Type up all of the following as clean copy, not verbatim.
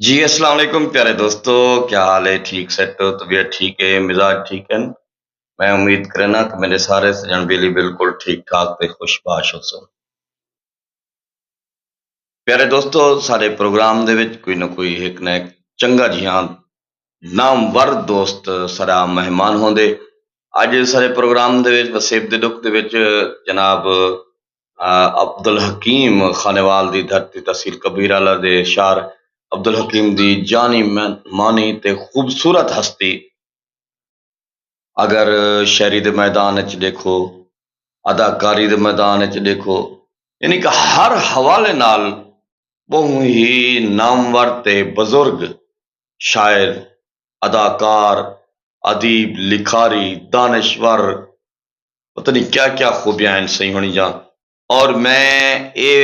जी, अस्सलाम वालेकुम प्यारे दोस्तों, क्या हाल है? ठीक सेट हो? तबीयत ठीक है? मिजाज ठीक है? मैं उम्मीद करना कि मेरे सारे सजन बेली बिल्कुल ठीक-ठाक ते खुशबाश होसन। प्यारे दोस्तों, साडे प्रोग्राम दे विच कोई ना कोई एक ना एक चंगा जिहा नामवर दोस्त साडा मेहमान होंदे। अज साडे प्रोग्राम दे विच वसेब दे दुख दे विच जनाब अब्दुल हकीम खानेवाल दी धरती तहसील कबीराला दे शार अब्दुल हकीम दी जानी मानी ते खूबसूरत हस्ती अगर शायरी दे मैदान च देखो, अदाकारी दे मैदान च देखो, यानी कि हर हवाले नाल बहु ही नामवर ते बुजुर्ग शायर, अदाकार, अदीब, लिखारी, दानश्वर, पता नहीं क्या क्या खूबियां हैं सही होनी जा। और मैं ये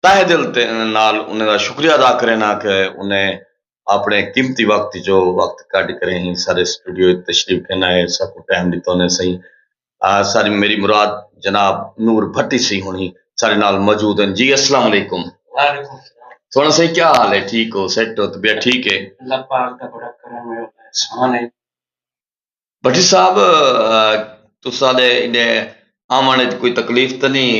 तहे दिल ते नाल उन्हें दा शुक्रिया अदा करना कि उन्हें अपने कीमती वक्त जो वक्त कट करे ही सारे स्टूडियो तशरीफ कहना है सबको टाइम दिता उन्हें सही सारी मेरी मुराद जनाब नूर भट्टी सी होनी सारे नाल मौजूद हैं। जी अस्सलाम वालेकुम। वालेकुम सलाम। थोड़ा सही क्या हाल है? ठीक हो? सेट हो? तबीयत ठीक है? अल्लाह पाक का बड़ा करम है एहसान है। भट्टी साहब तुसा दे इने आमने च कोई तकलीफ तो नहीं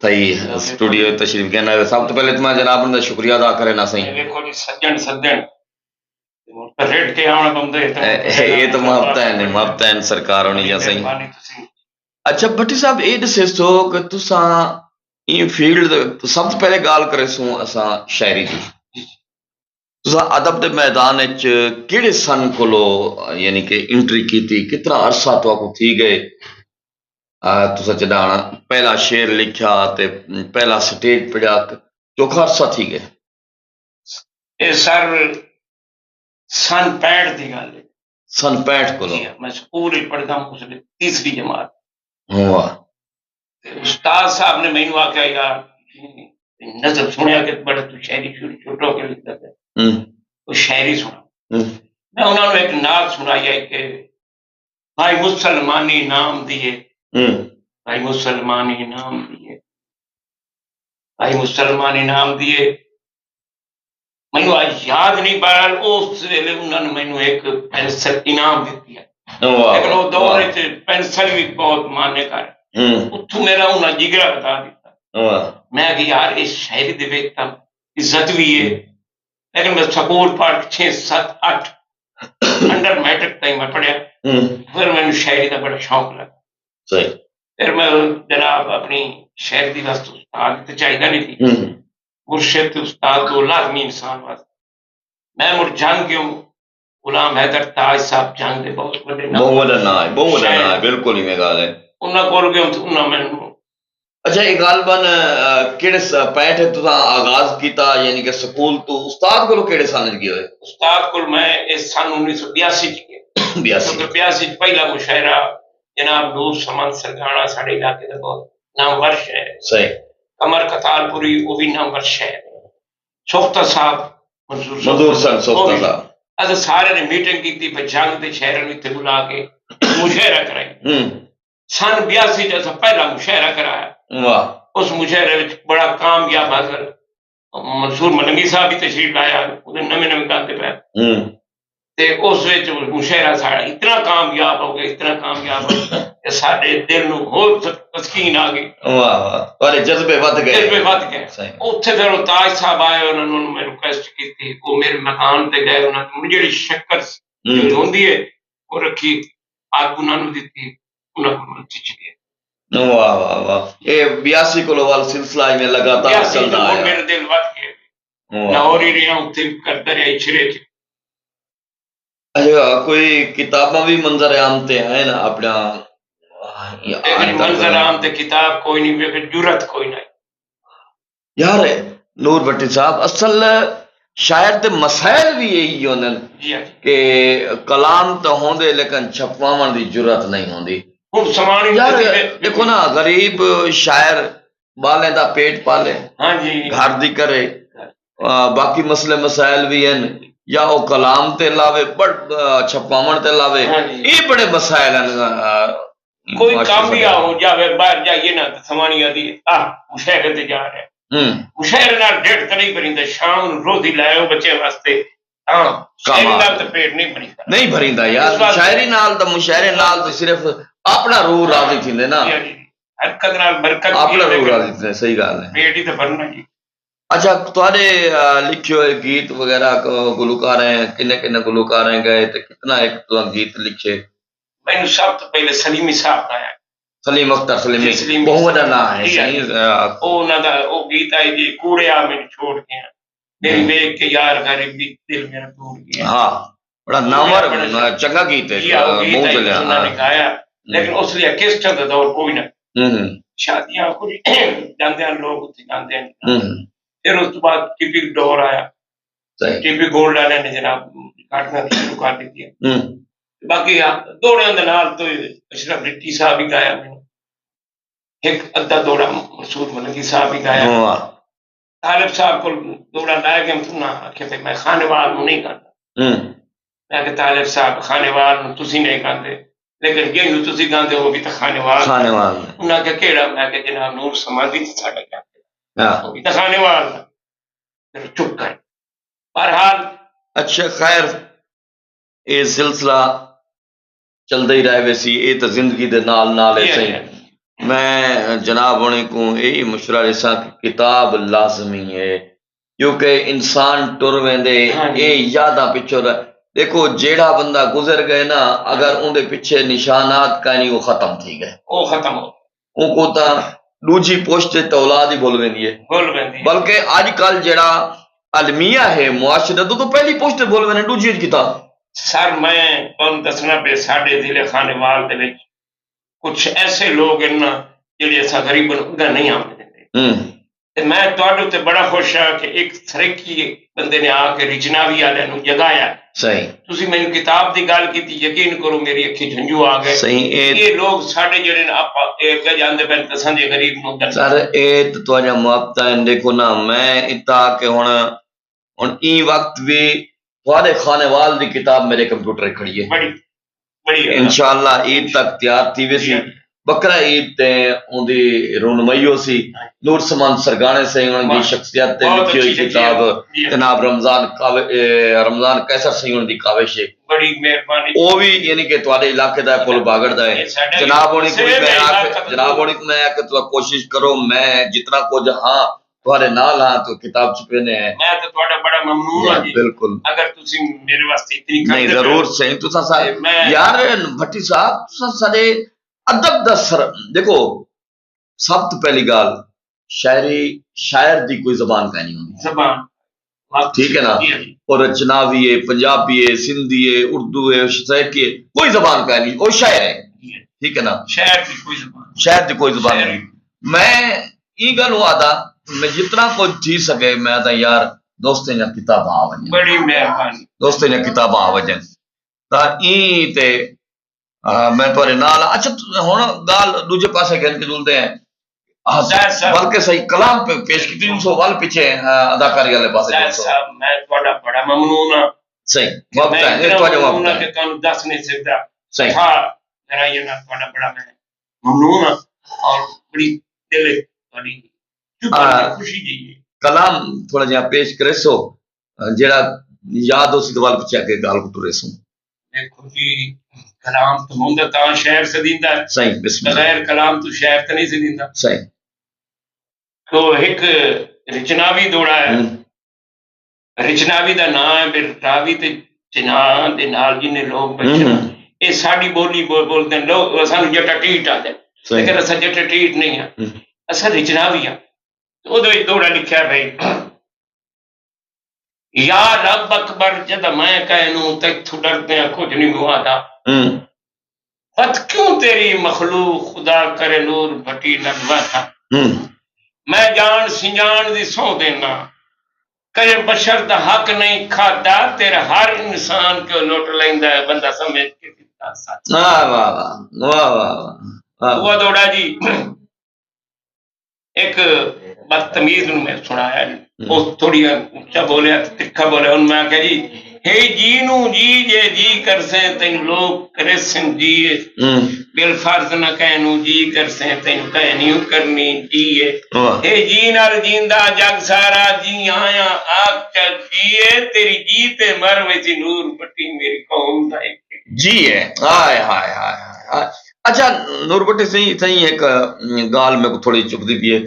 थई स्टूडियो तशरीफ कहना सब तो पहले तो मैं जनाब उनका शुक्रिया अदा करे ना सही। देखो जी सज्जन सज्जन रेट के आने बंदे ये तो मुहब्बत है सरकार होनी या सही। अच्छा भट्टी साहब ये दसे सो कि तुसा इन फील्ड सब तो पहले गाल करे सो असा शायरी दी तुसा अदब दे मैदान च केड़े सन कोलो यानी कि एंट्री की थी कितना अरसा तो आपको थी गए तुसा चढ़ाना पहला शेर लिखा ते पहला स्टेज पढ़ा चौखा अरसा थी गए ये सर सन 65 की गल है। सन 65 को मैं स्कूल पढ़ता हूँ उसने तीसरी जमात वाह उस्ताद साहब ने मैनू आख्या यार नजर सुनिया कि बड़ा तू शायरी छोटो के लिखता है तो शायरी सुना मैं उन्होंने एक नात सुनाई है कि भाई मुसलमानी नाम दिए भाई मुसलमानी नाम दिए भाई मुसलमानी नाम दिए मैनू आज याद नहीं बहरहाल उस वेले उन्होंने मैनू एक पेंसिल इनाम दी है लेकिन वो दौर पेंसिल भी बहुत मान्य कर उतों मेरा उन्हें जिगरा बता दिता मैं कि यार इस शायरी दे विच तां इज्जत भी है लेकिन मैं स्कूल पढ़ 6 7 8 अंडर मैट्रिक तक मैं पढ़िया फिर मैंने शायरी का बड़ा शौक लगा सही फिर मैं जनाब अपनी शायरी की वास्ते उस्ताद तो चाहिए नहीं थी मुर्शिद उस्ताद तो लाजमी इंसान वास्ते मैं मुड़ जंग क्यों गुलाम हैदर ताज साहब जंग दे बहुत बड़े बिल्कुल ही मैं गाल है उन्ना कोल गयो उन्ना मैनू अच्छा ये गल बन केड़े 65 तुसा आगाज कीता यानी कि स्कूल तो उस्ताद कोल केड़े सन च गए उस्ताद कोल मैं इस सन 1982 च गया 82 च पहला मुशायरा जनाब नूर समन सरगाना साडे इलाके दा बहुत नामवर है सही कमर कतालपुरी वो भी नामवर है सोख्ता साहब मंजूर सर सोख्ता साहब अस सारे ने मीटिंग की थी जंग दे शहर में इत्थे बुला के मुशायरा कराई सन 82 च अस पहला मुशायरा कराया वाह उस मुशायरे में बड़ा कामयाब हाजिर मंसूर मलंगी साहब भी तशरीफ लाया नवे नवे गाते पे ते उस विच मुशायरा साड़ा इतना कामयाब हो गया इतना कामयाब हो गया कि साडे दिल नूं होर तस्कीन आ गई वाह वाह और जज्बे वध गए उत्थे फिर ताज साहब आए उन्होंने मैं रिक्वेस्ट की थी वो मेरे मकान ते गए उन्होंने जेडी शक्कर होंदी है वो रखी आग उन्होंने दी उन्होंने चिची वाह वाह वाह ये 82 को वाल सिलसिला में लगातार चलता है मेरे दिल वध गए लाहौर ही रहा उत्थे करता रहा इशरे च अच्छा कोई किताबां भी मंजर आम ते है ना अपना मंजर आम ते किताब कोई नहीं लेकिन जुरत कोई नहीं यार नूर भट्टी साहब असल शायद ते मसाइल भी यही होने कि कलाम तो होंदे लेकिन छपवावन दी जुरत नहीं होंदी यार देखो ना गरीब शायर बाले दा पेट पाले हाँ जी घर दी करे बाकी मसले मसाइल भी हैं या वो कलाम ते लावे बड़ छपावन ते लावे ये बड़े मसाइल हैं कोई काम भी हो जावे बाहर जाइए ना समानिया दी मुशायरे ते जा रहे मुशायरे नाल ढिड तो नहीं भरींदा, शाम नूं रोटी लाओ बच्चे वास्ते, हाँ शायरी कमाल नाल तो पेट नहीं भरींदा। नहीं भरींदा इस यार, वास्ते शायरी नाल तो मुशायरे नाल तो सिर्फ अपना रूह राजी थींदे ना, जी जी, हरकत नाल बरकत अपना भी, रूह लेकिन राजी थींदे, सही गल है। पेट ही तो भरना जी। अच्छा तुहाडे लिखे हुए गीत वगैरह गुलकार हैं, किन्ने किन्ने गुलकार हैं गए ते कितना एक तुहां गीत लिखे? मैनू सब तो पहले सलीमी साहब गाया, सलीम अख्तर सलीमी जी सलीमी बहुत साहब, वड्डा नाम है जी सही। ਉਹ ਉਹਨਾਂ ਦਾ ਉਹ ਗੀਤ ਆਈ ਜੀ, ਕੂੜਿਆ ਮੈਨੂੰ ਛੋੜ ਗਿਆ, ਮੇਰੀ ਵੇਖ ਕੇ ਯਾਰ ਗਰੀਬੀ ਦਿਲ ਮੇਰਾ टूट गया। हाँ बड़ा नामवर चंगा गीत है, जी हाँ, वो गीत बहुत आई चलिया। उन्होंने गाया, लेकिन उस लिए किस का दौर कोई ना, शादियां कुछ जाते हैं लोग उत्थे जाते हैं। फिर उस तो बाद टीपी दौर आया, टीपी गोल्ड वाले ने जनाब काटना शुरू कर दी थी। बाकी दौड़ियां दे नाल तो अशरफ रिट्टी साहब भी गाया, मैंने एक अद्धा दौड़ा मसूद मलंगी साहब भी गाया, तालिब साहब को दौड़ा लाया कि हम ना आखे थे मैं खानेवाल नहीं गाता, मैं तालिब साहब खानेवाल तुसी नहीं गाते, लेकिन गेहूं तुसी गाते हो भी तो खानेवाल उन्हें क्या केड़ा, मैं के जनाब नूर समाधि तो साडा क्या वो भी तो खानेवाल, फिर चुप कर। बहरहाल अच्छा खैर ये सिलसिला चलता ही रहे वैसी, ये तो जिंदगी दे नाल नाल है सही। मैं जनाब होने को यही मशवरा देसा कि किताब लाजमी है, क्योंकि इंसान टुर वेंदे ये यादा पिछो देखो जेड़ा बंदा गुजर गए ना, अगर उनके पीछे निशानात का नहीं वो खत्म थी गए, वो खत्म हो उनको ता दूजी पोस्ट तो औलाद ही बोल वेंदी है, बल्कि आजकल जेड़ा अलमिया है मुआशरे तो पहली पोस्ट बोल वेंदे दूजी किताब। सर मैं तुहानू दसना पे साडे जिले खानेवाल दे विच कुछ ऐसे लोग हैं ना जिहड़े असां गरीबन उदा नहीं आने देंदे, ते मैं तुहाडे उत्ते बड़ा खुश हाँ कि एक सरेकी बंदे ने आके रिजनावी वाले नूं जगाया। सही तुसी मैनू किताब दी गल कीती, यकीन करो मेरी अखी झंझू आ गए। सही ये लोग साडे जिहड़े ने आप अगे जांदे पैन तसां दे गरीब नूं सर ए तो तुहाडा मुआवजा है। देखो ना मैं इता के हुण ई वक्त भी तुहाडे खानेवाल दी किताब मेरे कंप्यूटर खड़ी है, बड़ी बड़ी इंशाअल्लाह ईद तक तैयार थी वैसी। बकरा ईद ते उनदी रोनमईयो सी नूर समान सरगाने से उनकी शख्सियत ते लिखी हुई किताब जनाब रमजान कैसर सी उनदी काविश है, बड़ी मेहरबानी वो भी यानी कि तुहाडे इलाके दा पुल बागड़ दा है। जनाब होनी को मैं आके तो कोशिश करो मैं जितना कुछ हाँ तुहाडे नाल हाँ तो किताब छपे ने है, मैं तो तुहाडा बड़ा ममनून हां जी। बिल्कुल अगर तुसी मेरे वास्ते इतनी नहीं जरूर सही तुसा सा यार भट्टी साहब तुसा साडे अदब दा सर देखो सब तो पहली गाल शायरी शायर दी कोई जबान का नहीं होती, जबान ठीक है ना, और रचनावी है पंजाबी है सिंधी है उर्दू है सैकी है कोई जबान का नहीं, वो शायर है ठीक है ना, शायर की कोई जबान नहीं। मैं ये गल हुआ था मैं जितना कुछ थी सके मैं था यार दोस्तें ने किताब आ वजन, बड़ी मेहरबानी दोस्तें ने किताब आ वजन ता ई ते मैं तुहाडे नाल। अच्छा हुण गाल दूजे पासे गल के जुलते हैं बल्कि सही कलाम पे पेश की 300 वाल पीछे अदाकारी वाले पासे साहब मैं तुहाडा बड़ा ममनून हां। सही वक्त है ये तुहाडे वक्त है कि तुहानू दस नहीं सकदा सही हां मेरा ये ना तुहाडा बड़ा मैं ममनून हां और बड़ी दिल तुहाडी खुशी जी कलाम थोड़ा जिहा पेश करे सो जेड़ा याद उस दवाल पीछे आके गाल टुरे सो। देखो जी कलाम तो होंदा ता शायर से दींदा है सही बिस्मिल्लाह, बगैर कलाम तो शायर तो नहीं से दींदा सही। तो एक रिचनावी दौड़ा है, रिचनावी दा नाम है फिर रावी ते जना दे नाल जिन्ने लोग बचना ये साडी बोली बोलदे ने लोग सानू जट्टा टीट आंदे, लेकिन असा जट्टा टीट नहीं है असा रिचनावी आ। ओदे दौड़ा लिखा भाई या रब अकबर जद मैं कहनू तैथू डरदे कुछ नहीं मुआदा पत क्यों तेरी मखलूक खुदा करे नूर भटी नगवा था मैं जान सिंजान दी सौ देना करे बशर दा हक नहीं खादा तेरा हर इंसान को लुट लेंदा है बंदा समझ के दिता सच। वाह वाह वाह वाह वाह दौड़ा जी एक बदतमीज मैं सुनाया वो थोड़ी ऊंचा बोलिया तिखा बोलिया मैं क्या जी हे जी नू जी जे जी करसे तेन लोग करेसन जी बिल फर्ज न कहनू जी करसे तेन कहनी करनी जी हे जी नाल जींदा जग सारा जी आया आग चल जीए तेरी जी ते मर विच नूर बटी मेरी कौम दा जी है। हाय हाय हाय हाय। अच्छा नूर भट्टी सही सही एक गाल में थोड़ी चुभदी पई है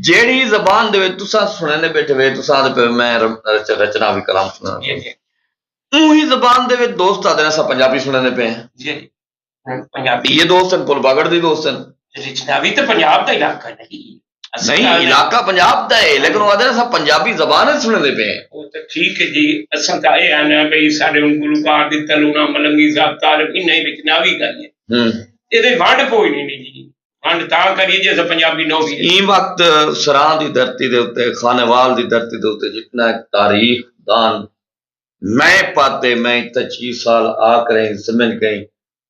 जेड़ी जबान दे विच तुसा सुनने बैठे वे तुसा पे मैं रचना भी कलाम सुना ही जबान दे विच दोस्त आदे सा पंजाबी सुनने पे जी पंजाबी ये दोस्त हैं कुलबागड़ दी दोस्त हैं रचनावी तो पंजाब दा इलाका नहीं इलाका पंजाब दा है लेकिन वो आदे सा पंजाबी जबान सुनने पे वो तो ठीक है जी असन ता ए आना भई साडे उन गुलकार दी तलूना मलंगी साहब तारफ इन्ने विच नावी गल है ਇਹਦੇ ਵੰਡ ਕੋਈ ਨਹੀਂ ਜੀ ਵੰਡ ਤਾਂ ਕਰੀ ਜੇ ਪੰਜਾਬੀ ਨੋ ਵੀ ई वक्त सरां दी धरती दे उत्ते खानेवाल दी धरती दे उत्ते जितना तारीख दान मैं पाते मैं 25 साल आ करे समझ गई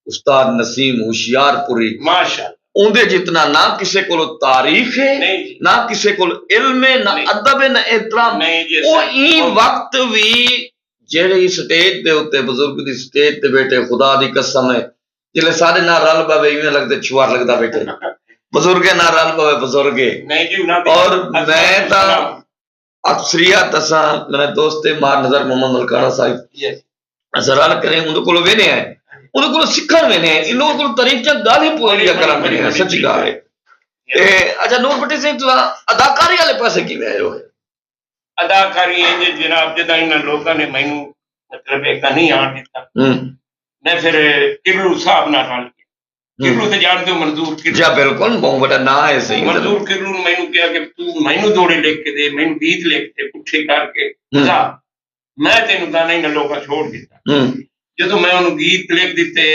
उस्ताद नसीम होशियारपुरी माशाअल्लाह उनदे जितना ना किसे को तारीख है ना किसे को इल्म है ना अदब है ना एहतराम ओ ई वक्त भी जेड़ी स्टेज दे उत्ते बुजुर्ग दी स्टेज ते बैठे खुदा दी कसम है जिले सारे ना रल पवे इवें लगदे छुआर लगदा बैठे बुजुर्गे ना रल पवे बुजुर्गे और मैं ता अक्सरियत असा मेरे दोस्त मार नजर मोहम्मद मलकाना साहिब असा रल करें उनके कोल वेने है उनके कोल सिखण वेने इन लोगों कोल तरीके गाली पोलिया करन वेने सच्ची गल है ते अच्छा नूर भट्टी सिंह तुसा अदाकारी वाले पासे किवें आयो है अदाकारी इंज जनाब जदा इन लोकां ने मैनू मतलब एक नहीं आण दिता मैं फिर किरलू साहब ना रल किरलू ते जानते हो मंजूर किरलू जी बिल्कुल बहुत बड़ा ना है सही मंजूर किरलू ने मैनू कहा कि तू मैनू दौड़े लिख के दे मैनू गीत लिख के पुठे करके जा मैं तेनू गाना इन लोकां छोड़ दिता जदों मैं उन्हें गीत लिख दिते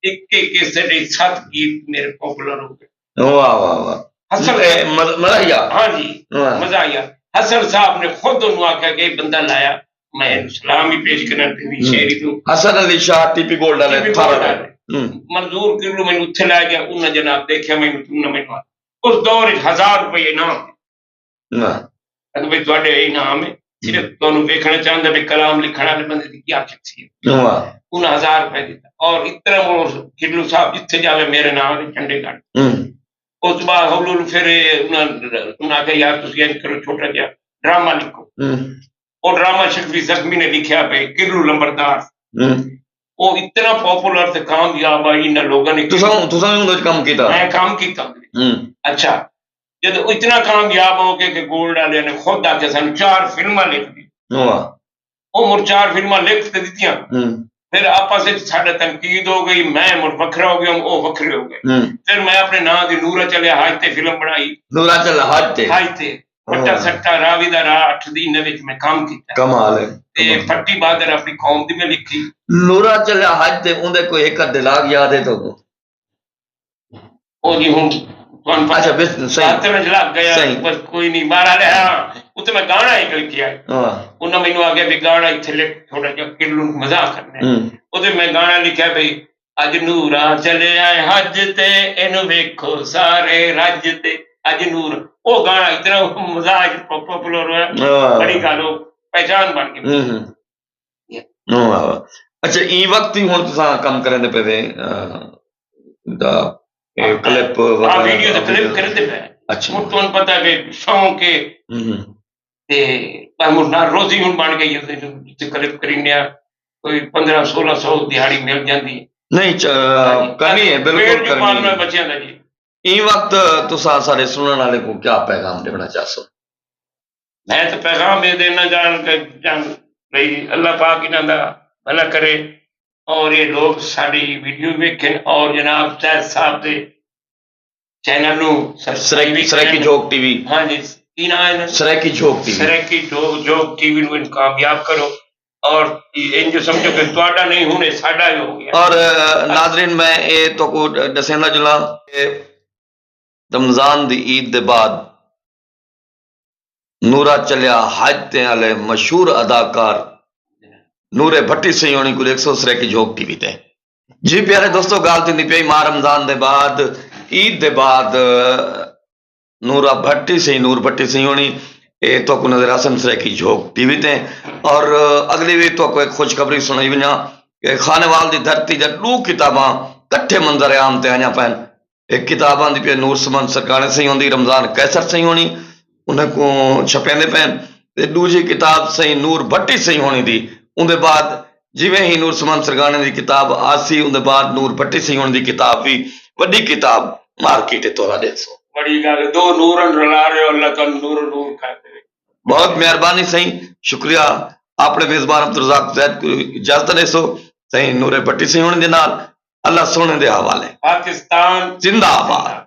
एक एक कैसेट 7 गीत मेरे पॉपुलर हो गए वाह वाह वाह हसन मजा आया हाँ जी मजा आया हसन साहब ने खुद उन्होंने आख्या कि बंदा लाया मैं सलाम ही पेश करना तेरी शेरी तो हसन अली शाह टीपी गोल्ड वाले थारा मंजूर किरलू मैंने उत्थे लै गया उन्हें जनाब देखा मैंने तू मैंने उस दौर 1000 रुपये इनाम भाई तुहाडे इनाम है सिर्फ तुहानू देखना चाहता भी कलाम लिखण वाले बंदे की क्या शख्सियत उन्हें 1000 रुपये दिता और इतना किरलू साहब जिथे जावे मेरे नाम चंडीगढ़ उस बाद हौलू फिर उन्हें आख्या यार तुम इंज करो छोटा जिहा ड्रामा लिखो और ड्रामा शफी जख्मी ने लिखा पे किरलू लंबरदार वो इतना पॉपुलर थे कामयाब आई इन लोगों ने काम किया मैं काम किया अच्छा जब इतना कामयाब हो गए कि गोल्ड वाले ने खुद आके सन 4 फिल्मां लिख दी वो मुड़ 4 फिल्मां लिख के दित्तियां फिर आपस में साडा तनकीद हो गई मैं मुड़ वखरा हो गया वो वखरे हो गए फिर मैं अपने नाम दी नूरा चले हज ते फिल्म बनाई नूरा चले हज ते फट्टा सट्टा रावी दा राह 8 दिन विच मैं काम कीता कमाल है ते फट्टी बहादुर अपनी कौम दी मैं लिखी नूरा चले हज ते उंदे कोई एक दिलाग याद है तो ओ जी हुन तुहानू अच्छा बस सही में लग गया बस कोई नहीं मारा ले हां उते मैं गाना एक लिखिया उन्हें मैनू आ गया भी गाना इत्थे लिख थोड़ा जिहा किरलू मजाक करना उते मैं गाना लिखिया भाई अज नूरा चले आए हज ते इनु वेखो सारे रज ते अज नूर वो गाना इतना मजाक पॉपुलर हुआ बड़ी गल पहचान बन गई अच्छा ई वक्त ही हुन तुसा काम करने पे वे दा क्लिप वगैरह वीडियो दा क्लिप करते पे अच्छा मुझे तुम पता है शौक है ते पर मुझ ना रोजी हुन बन गई है ते क्लिप करीने कोई 1500-1600 दिहाड़ी मिल जाती नहीं करनी है बिल्कुल करनी है बच्चों दा जी ई वक्त तुसा सारे सुनने वाले को क्या पैगाम देना चाहते हो मैं तो पैगाम ये देना चाह भाई अल्लाह पाक इन्हां दा भला करे और ये लोग साड़ी वीडियो देखें और जनाब सैद साहब के चैनल सरायकी जोग टीवी हाँ जी की नाम है सरायकी जोग टीवी सरायकी जोग टीवी नु कामयाब करो और इन जो समझो कि ਤੁਹਾਡਾ नहीं होने साडा ही हो गया और नाजरीन मैं ये तो को दसेना जुला रमजान दी ईद दे बाद नूरा चलिया हज ते वाले मशहूर अदाकार नूरे भट्टी सिंह होनी को 100 सरायकी जोग टीवी ते जी प्यारे दोस्तों गाल थी पई मां रमजान दे बाद ईद दे बाद नूरा भट्टी सिंह नूर भट्टी सिंह होनी ये तो को नजर आसन से की झोंक टीवी ते। और अगली भी तो को एक खुशखबरी सुनाई वञा कि खानेवाल दी धरती जा 2 किताबां कट्ठे मंजर आम ते आया पैन। एक किताबां दी पे नूर समन सरकाने सही होंदी, रमजान कैसर सही होनी उनको छपेंदे पैन ते दूजी किताब सही नूर भट्टी सही होनी दी। उनके बाद जिवें ही नूर समन सरकाने दी किताब आसी उनके बाद नूर भट्टी सही होनी दी किताब भी वड्डी किताब मार्केट तोला 150। बड़ी गल, 2 नूरन रला रहे हो, अल्लाह तुम नूर नूर कर दे। बहुत मेहरबानी सही, शुक्रिया। आपने मेजबान अब्दुल रज़ाक ज़ैद को इजाजत दे सो सही नूरे भट्टी सही होने दे नाल अल्लाह सोने दे हवाले। पाकिस्तान जिंदाबाद।